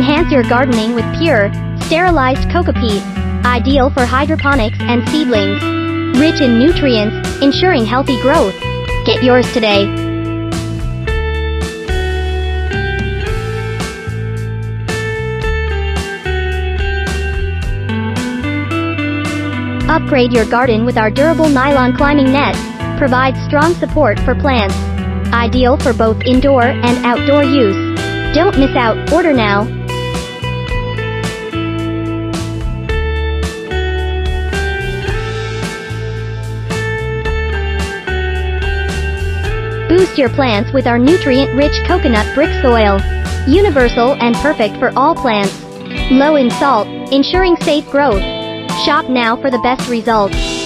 Enhance your gardening with pure, sterilized Cocopeat, ideal for hydroponics and seedlings. Rich in nutrients, ensuring healthy growth. Get yours today. Upgrade your garden with our durable nylon climbing net. Provides strong support for plants. Ideal for both indoor and outdoor use. Don't miss out, order now. Boost your plants with our nutrient-rich coconut brick soil. Universal and perfect for all plants. Low in salt, ensuring safe growth. Shop now for the best results.